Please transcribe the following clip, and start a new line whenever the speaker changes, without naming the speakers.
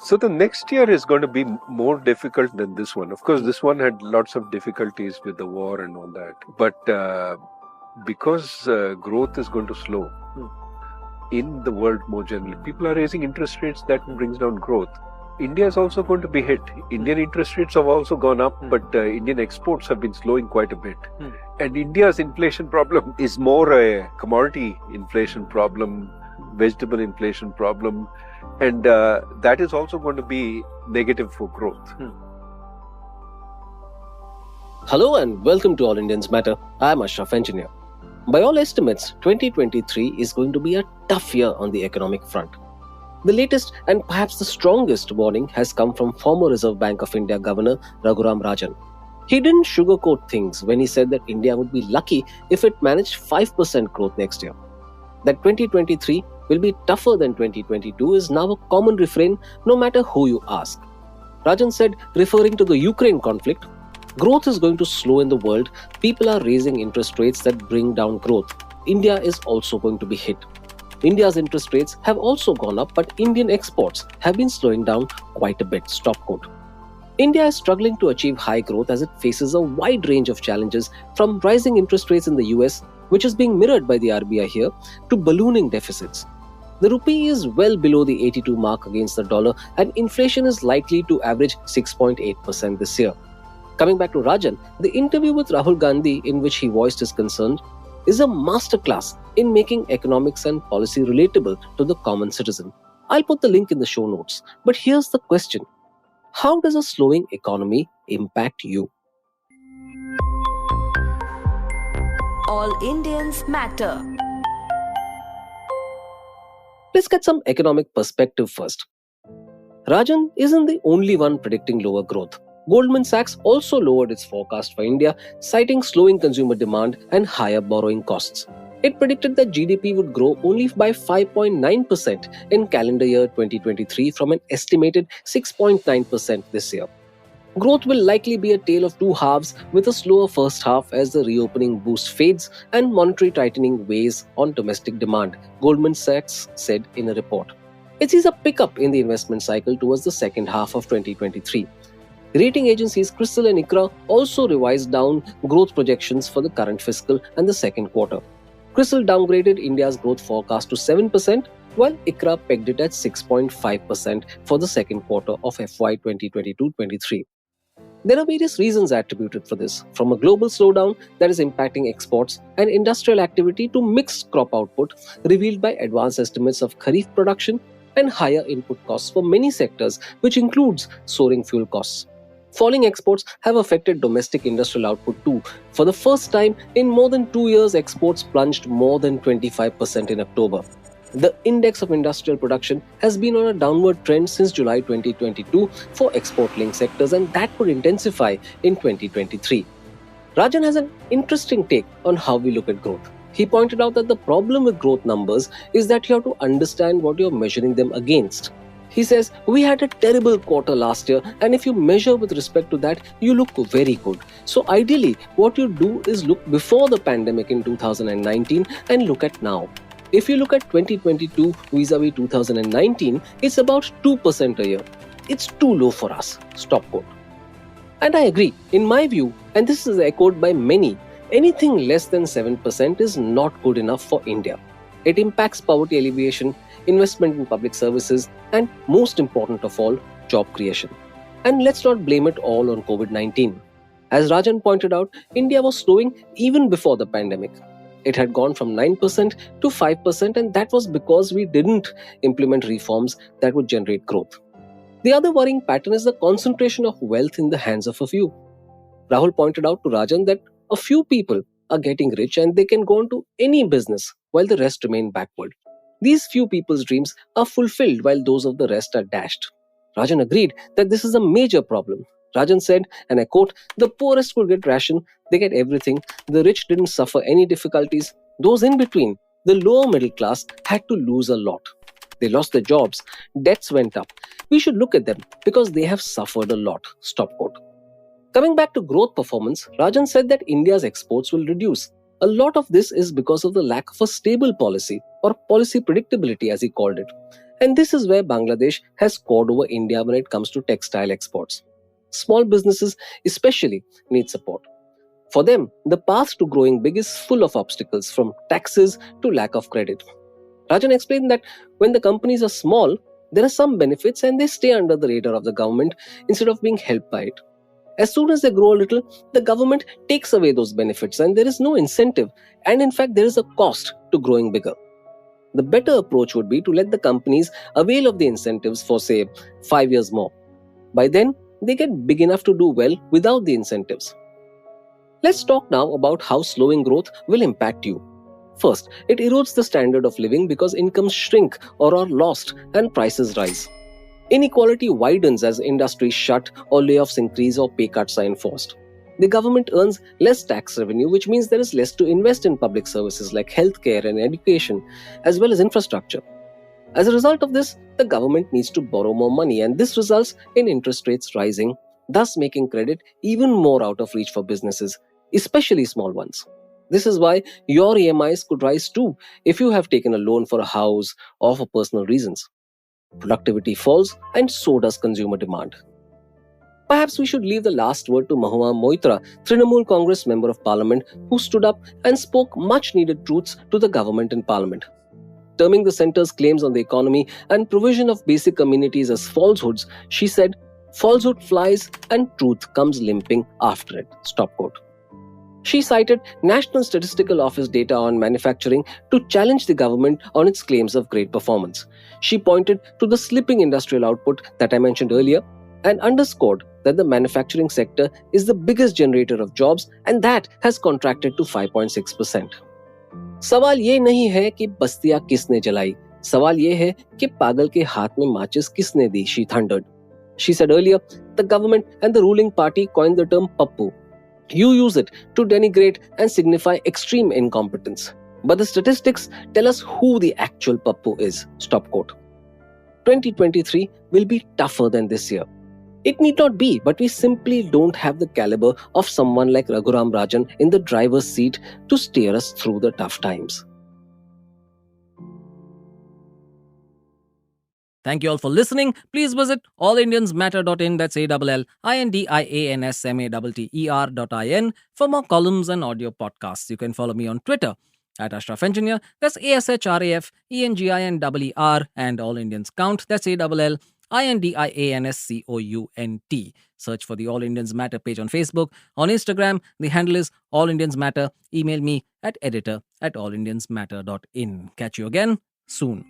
So the next year is going to be more difficult than this one. Of course, this one had lots of difficulties with the war and all that. But because growth is going to slow in the world more generally, people are raising interest rates, that brings down growth. India is also going to be hit. Indian interest rates have also gone up, but Indian exports have been slowing quite a bit. And India's inflation problem is more a commodity inflation problem, vegetable inflation problem, and that is also going to be negative for growth.
Hello and welcome to All Indians Matter. I am Ashraf Engineer. By all estimates, 2023 is going to be a tough year on the economic front. The latest and perhaps the strongest warning has come from former Reserve Bank of India Governor Raghuram Rajan. He didn't sugarcoat things when he said that India would be lucky if it managed 5% growth next year. That 2023 will be tougher than 2022 is now a common refrain no matter who you ask. Rajan said, referring to the Ukraine conflict, growth is going to slow in the world. People are raising interest rates that bring down growth. India is also going to be hit. India's interest rates have also gone up, but Indian exports have been slowing down quite a bit. Stop quote. India is struggling to achieve high growth as it faces a wide range of challenges, from rising interest rates in the US, which is being mirrored by the RBI here, to ballooning deficits. The rupee is well below the 82 mark against the dollar, and inflation is likely to average 6.8% this year. Coming back to Rajan, the interview with Rahul Gandhi, in which he voiced his concerns, is a masterclass in making economics and policy relatable to the common citizen. I'll put the link in the show notes. But here's the question. How does a slowing economy impact you?
All Indians Matter.
Let's get some economic perspective first. Rajan isn't the only one predicting lower growth. Goldman Sachs also lowered its forecast for India, citing slowing consumer demand and higher borrowing costs. It predicted that GDP would grow only by 5.9% in calendar year 2023 from an estimated 6.9% this year. Growth will likely be a tale of two halves, with a slower first half as the reopening boost fades and monetary tightening weighs on domestic demand, Goldman Sachs said in a report. It sees a pickup in the investment cycle towards the second half of 2023. Rating agencies CRISIL and ICRA also revised down growth projections for the current fiscal and the second quarter. CRISIL downgraded India's growth forecast to 7%, while ICRA pegged it at 6.5% for the second quarter of FY 2022-23. There are various reasons attributed for this, from a global slowdown that is impacting exports and industrial activity to mixed crop output revealed by advanced estimates of kharif production and higher input costs for many sectors, which includes soaring fuel costs. Falling exports have affected domestic industrial output too. For the first time in more than 2 years, exports plunged more than 25% in October. The index of industrial production has been on a downward trend since July 2022 for export-linked sectors, and that could intensify in 2023. Rajan has an interesting take on how we look at growth. He pointed out that the problem with growth numbers is that you have to understand what you're measuring them against. He says, we had a terrible quarter last year, and if you measure with respect to that, you look very good. So ideally, what you do is look before the pandemic in 2019 and look at now. If you look at 2022 vis-a-vis 2019, it's about 2% a year. It's too low for us. Stop quote. And I agree. In my view, and this is echoed by many, anything less than 7% is not good enough for India. It impacts poverty alleviation, investment in public services, and most important of all, job creation. And let's not blame it all on COVID-19. As Rajan pointed out, India was slowing even before the pandemic. It had gone from 9% to 5%, and that was because we didn't implement reforms that would generate growth. The other worrying pattern is the concentration of wealth in the hands of a few. Rahul pointed out to Rajan that a few people are getting rich and they can go into any business while the rest remain backward. These few people's dreams are fulfilled while those of the rest are dashed. Rajan agreed that this is a major problem. Rajan said, and I quote, the poorest could get ration, they get everything, the rich didn't suffer any difficulties, those in between, the lower middle class, had to lose a lot. They lost their jobs, debts went up. We should look at them because they have suffered a lot. Stop quote. Coming back to growth performance, Rajan said that India's exports will reduce. A lot of this is because of the lack of a stable policy, or policy predictability as he called it. And this is where Bangladesh has scored over India when it comes to textile exports. Small businesses, especially, need support. For them, the path to growing big is full of obstacles, from taxes to lack of credit. Rajan explained that when the companies are small, there are some benefits and they stay under the radar of the government instead of being helped by it. As soon as they grow a little, the government takes away those benefits and there is no incentive, and in fact, there is a cost to growing bigger. The better approach would be to let the companies avail of the incentives for, say, 5 years more. By then, they get big enough to do well without the incentives. Let's talk now about how slowing growth will impact you. First, it erodes the standard of living because incomes shrink or are lost and prices rise. Inequality widens as industries shut or layoffs increase or pay cuts are enforced. The government earns less tax revenue, which means there is less to invest in public services like healthcare and education, as well as infrastructure. As a result of this, the government needs to borrow more money, and this results in interest rates rising, thus making credit even more out of reach for businesses, especially small ones. This is why your EMIs could rise too if you have taken a loan for a house or for personal reasons. Productivity falls, and so does consumer demand. Perhaps we should leave the last word to Mahua Moitra, Trinamool Congress Member of Parliament, who stood up and spoke much needed truths to the government in Parliament. Terming the centre's claims on the economy and provision of basic amenities as falsehoods, she said, "Falsehood flies and truth comes limping after it." Stop quote. She cited National Statistical Office data on manufacturing to challenge the government on its claims of great performance. She pointed to the slipping industrial output that I mentioned earlier and underscored that the manufacturing sector is the biggest generator of jobs and that has contracted to 5.6%. सवाल ये नहीं है कि बस्तियां किसने जलाई, सवाल ये है कि पागल के हाथ में माचिस किसने दी, she thundered. She said earlier, the government and the ruling party coined the term pappu. You use it to denigrate and signify extreme incompetence. But the statistics tell us who the actual pappu is. Stop quote. 2023 will be tougher than this year. It need not be, but we simply don't have the caliber of someone like Raghuram Rajan in the driver's seat to steer us through the tough times.
Thank you all for listening. Please visit allindiansmatter.in, that's ALLINDIANSMATTER.in for more columns and audio podcasts. You can follow me on Twitter at Ashraf Engineer, that's ASHRAFENGINER, and All Indians Count, that's ALLINDIANSCOUNT. Search for the All Indians Matter page on Facebook. On Instagram, the handle is All Indians Matter. Email me at editor@allindiansmatter.in. Catch you again soon.